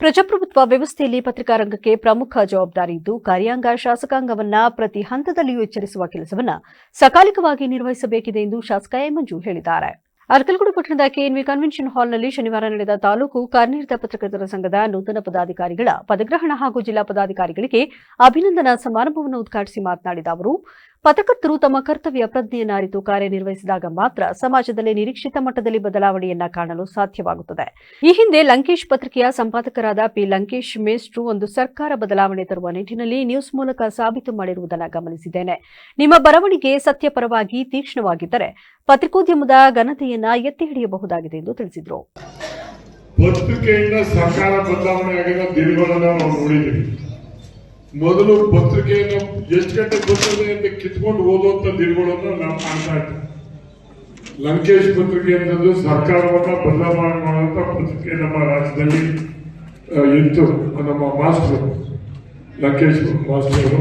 ಪ್ರಜಾಪ್ರಭುತ್ವ ವ್ಯವಸ್ಥೆಯಲ್ಲಿ ಪತ್ರಿಕಾ ರಂಗಕ್ಕೆ ಪ್ರಮುಖ ಜವಾಬ್ದಾರಿ ಇದ್ದು ಕಾರ್ಯಾಂಗ ಶಾಸಕಾಂಗವನ್ನ ಪ್ರತಿ ಹಂತದಲ್ಲಿಯೂ ಎಚ್ಚರಿಸುವ ಕೆಲಸವನ್ನ ಸಕಾಲಿಕವಾಗಿ ನಿರ್ವಹಿಸಬೇಕಿದೆ ಎಂದು ಶಾಸಕ ಎ ಮಂಜು ಹೇಳಿದ್ದಾರೆ. ಅರಕಲಗೂಡು ಪಟ್ಟಣದ ಕೆಎನ್ವಿ ಕನ್ವೆನ್ಷನ್ ಹಾಲ್ನಲ್ಲಿ ಶನಿವಾರ ನಡೆದ ತಾಲೂಕು ಕಾರ್ಯನಿರತ ಪತ್ರಕರ್ತರ ಸಂಘದ ನೂತನ ಪದಾಧಿಕಾರಿಗಳ ಪದಗ್ರಹಣ ಹಾಗೂ ಜಿಲ್ಲಾ ಪದಾಧಿಕಾರಿಗಳಿಗೆ ಅಭಿನಂದನಾ ಸಮಾರಂಭವನ್ನು ಉದ್ಘಾಟಿಸಿ ಮಾತನಾಡಿದ ಅವರು, ಪತ್ರಕರ್ತರು ತಮ್ಮ ಕರ್ತವ್ಯ ಪ್ರಜ್ಞೆಯನ್ನು ಅರಿತು ಕಾರ್ಯನಿರ್ವಹಿಸಿದಾಗ ಮಾತ್ರ ಸಮಾಜದಲ್ಲಿ ನಿರೀಕ್ಷಿತ ಮಟ್ಟದಲ್ಲಿ ಬದಲಾವಣೆಯನ್ನ ಕಾಣಲು ಸಾಧ್ಯವಾಗುತ್ತದೆ. ಈ ಹಿಂದೆ ಲಂಕೇಶ್ ಪತ್ರಿಕೆಯ ಸಂಪಾದಕರಾದ ಪಿ ಲಂಕೇಶ್ ಮೇಸ್ಟ್ರು ಒಂದು ಸರ್ಕಾರ ಬದಲಾವಣೆ ತರುವ ನಿಟ್ಟಿನಲ್ಲಿ ನ್ಯೂಸ್ ಮೂಲಕ ಸಾಬೀತು ಮಾಡಿರುವುದನ್ನು ಗಮನಿಸಿದ್ದೇನೆ. ನಿಮ್ಮ ಬರವಣಿಗೆ ಸತ್ಯಪರವಾಗಿ ತೀಕ್ಷ್ಣವಾಗಿದ್ದರೆ ಪತ್ರಿಕೋದ್ಯಮದ ಘನತೆಯನ್ನ ಎತ್ತಿ ಹಿಡಿಯಬಹುದಾಗಿದೆ ಎಂದು ತಿಳಿಸಿದರು. ಪತ್ರಿಕೆಯಿಂದ ಸರ್ಕಾರ ಬದಲಾವಣೆ ಆಗಿರೋ ದಿನಗಳನ್ನು ನಾವು ನೋಡಿದ್ದೀವಿ. ಮೊದಲು ಪತ್ರಿಕೆಯನ್ನು ಎಷ್ಟು ಗಂಟೆ ಬರ್ತದೆ ಅಂತ ಕಿತ್ಕೊಂಡು ಓದುವಂತ ದಿನಗಳನ್ನು ನಾವು ಕಾಣ್ತಾ ಇದ್ದೀವಿ. ಲಂಕೇಶ್ ಪತ್ರಿಕೆ ಅಂತಂದು ಸರ್ಕಾರವನ್ನ ಬದಲಾವಣೆ ಮಾಡುವಂತ ಪತ್ರಿಕೆ ನಮ್ಮ ರಾಜ್ಯದಲ್ಲಿ ಇತ್ತು. ನಮ್ಮ ಮಾಸ್ಟರ್ ಲಂಕೇಶ್ ಮಾಸ್ಟರ್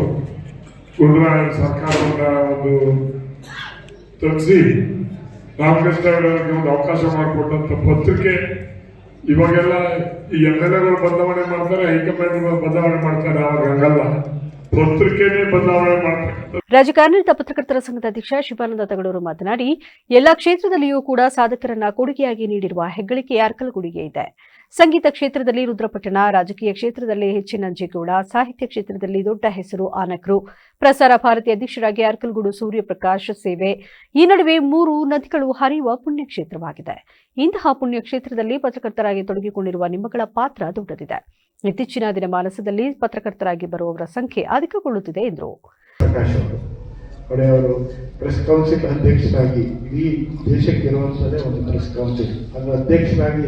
ಗುಂಡ್ರಾಯ ಸರ್ಕಾರವನ್ನ ಒಂದು ತಗ್ಸಿ ರಾಮಕೃಷ್ಣ ಅವರಿಗೆ ಒಂದು ಅವಕಾಶ ಮಾಡಿಕೊಟ್ಟಂತ ಪತ್ರಿಕೆ. ಇವಾಗೆಲ್ಲ ಈ MLA ಬದಲಾವಣೆ ಮಾಡ್ತಾರೆ, ಹೈಕಮಾಂಡ್ ಬದಲಾವಣೆ ಮಾಡ್ತಾರೆ. ಅವಾಗ ಹಂಗಲ್ಲ, ಪತ್ರಿಕೆನೇ ಬದಲಾವಣೆ ಮಾಡ್ತಾರೆ. ರಾಜ್ಯ ಕಾರ್ಯನಿರತ ಪತ್ರಕರ್ತರ ಸಂಘದ ಅಧ್ಯಕ್ಷ ಶಿವಾನಂದ ತಗಡೂರು ಮಾತನಾಡಿ, ಎಲ್ಲಾ ಕ್ಷೇತ್ರದಲ್ಲಿಯೂ ಕೂಡ ಸಾಧಕರನ್ನ ಕೊಡುಗೆಯಾಗಿ ನೀಡಿರುವ ಹೆಗ್ಗಳಿಕೆ ಅರಕಲಗೂಡಿಗೆ ಇದೆ. ಸಂಗೀತ ಕ್ಷೇತ್ರದಲ್ಲಿ ರುದ್ರಪಟ್ಟಣ, ರಾಜಕೀಯ ಕ್ಷೇತ್ರದಲ್ಲಿ H.N. ಸಾಹಿತ್ಯ ಕ್ಷೇತ್ರದಲ್ಲಿ ದೊಡ್ಡ ಹೆಸರು ಆನಕರು, ಪ್ರಸಾರ ಭಾರತಿ ಅಧ್ಯಕ್ಷರಾಗಿ ಅರಕಲಗೂಡು ಸೂರ್ಯಪ್ರಕಾಶ್ ಸೇವೆ. ಈ ನಡುವೆ 3 ನದಿಗಳು ಹರಿಯುವ ಪುಣ್ಯಕ್ಷೇತ್ರವಾಗಿದೆ. ಇಂತಹ ಪುಣ್ಯಕ್ಷೇತ್ರದಲ್ಲಿ ಪತ್ರಕರ್ತರಾಗಿ ತೊಡಗಿಕೊಂಡಿರುವ ನಿಮ್ಮಗಳ ಪಾತ್ರ ದೊಡ್ಡದಿದೆ. ಇತ್ತೀಚಿನ ದಿನಮಾನದಲ್ಲಿ ಪತ್ರಕರ್ತರಾಗಿ ಬರುವವರ ಸಂಖ್ಯೆ ಅಧಿಕಗೊಳ್ಳುತ್ತಿದೆ ಎಂದರು. ಅವರು ಪ್ರೆಸ್ ಕೌನ್ಸಿಲ್ ಅಧ್ಯಕ್ಷರಾಗಿ ಇಡೀ ದೇಶಕ್ಕೆ ಇರುವಂಥದ್ದೇ ಒಂದು ಪ್ರೆಸ್ ಕೌನ್ಸಿಲ್, ಅದು ಅಧ್ಯಕ್ಷರಾಗಿ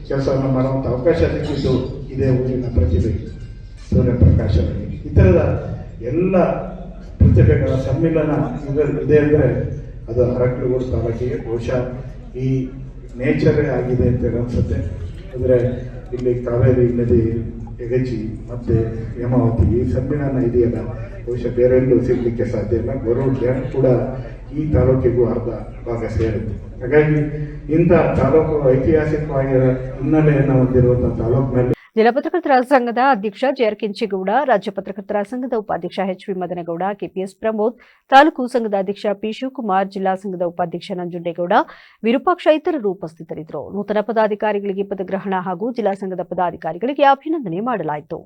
ಕೆಲಸವನ್ನು ಮಾಡುವಂಥ ಅವಕಾಶ ಸಿಕ್ಕಿದ್ದು ಇದೇ ಊರಿನ ಪ್ರತಿಭೆ ಸೂರ್ಯಪ್ರಕಾಶ್ ಅವರಿಗೆ. ಈ ಥರದ ಎಲ್ಲ ಪ್ರತಿಭೆಗಳ ಸಮ್ಮಿಲನ ಇದೆ ಅಂದರೆ ಅದು ಅರಕಲಗೂಡು ತಾಲೂಕಿಗೆ ಬಹುಶಃ ಈ ನೇಚರೇ ಆಗಿದೆ ಅಂತ ಅನಿಸುತ್ತೆ. ಅಂದರೆ ಇಲ್ಲಿ ಕಾವೇರಿ ನದಿ, ಯಗಚಿ ಮತ್ತು ಹೇಮಾವತಿ ಈ ಸಮ್ಮಿಲನ ಇದೆಯಲ್ಲ, ಬಹುಶಃ ಬೇರೆಲ್ಲೂ ಸಿಗಲಿಕ್ಕೆ ಸಾಧ್ಯ ಇಲ್ಲ. ಗೊರೂರು ಡ್ಯಾಮ್ ಕೂಡ ಈ ತಾಲೂಕಿಗೂ ಅರ್ಧ ಭಾಗ ಸೇರುತ್ತೆ. ಹಾಗಾಗಿ ಇಂಥ ತಾಲೂಕು ಐತಿಹಾಸಿಕವಾಗಿರೋ ಹಿನ್ನೆಲೆಯನ್ನು ಹೊಂದಿರುವಂತಹ ತಾಲೂಕಿನಲ್ಲಿ ಜಿಲ್ಲಾ ಪತ್ರಕರ್ತರ ಸಂಘದ ಅಧ್ಯಕ್ಷ ಜೆಆರ್ ಕೆಂಚೇಗೌಡ, ರಾಜ್ಯ ಪತ್ರಕರ್ತರ ಸಂಘದ ಉಪಾಧ್ಯಕ್ಷ ಎಚ್.ವಿ. ಮದನಗೌಡ, ಕೆಪಿಎಸ್ ಪ್ರಮೋದ್, ತಾಲೂಕು ಸಂಘದ ಅಧ್ಯಕ್ಷ ಪಿ ಶಿವಕುಮಾರ್, ಜಿಲ್ಲಾ ಸಂಘದ ಉಪಾಧ್ಯಕ್ಷ ನಂಜುಂಡೇಗೌಡ, ವಿರೂಪಾಕ್ಷ ಇತರರು ಉಪಸ್ಥಿತರಿದ್ದರು. ನೂತನ ಪದಾಧಿಕಾರಿಗಳಿಗೆ ಪದಗ್ರಹಣ ಹಾಗೂ ಜಿಲ್ಲಾ ಸಂಘದ ಪದಾಧಿಕಾರಿಗಳಿಗೆ ಅಭಿನಂದನೆ ಮಾಡಲಾಯಿತು.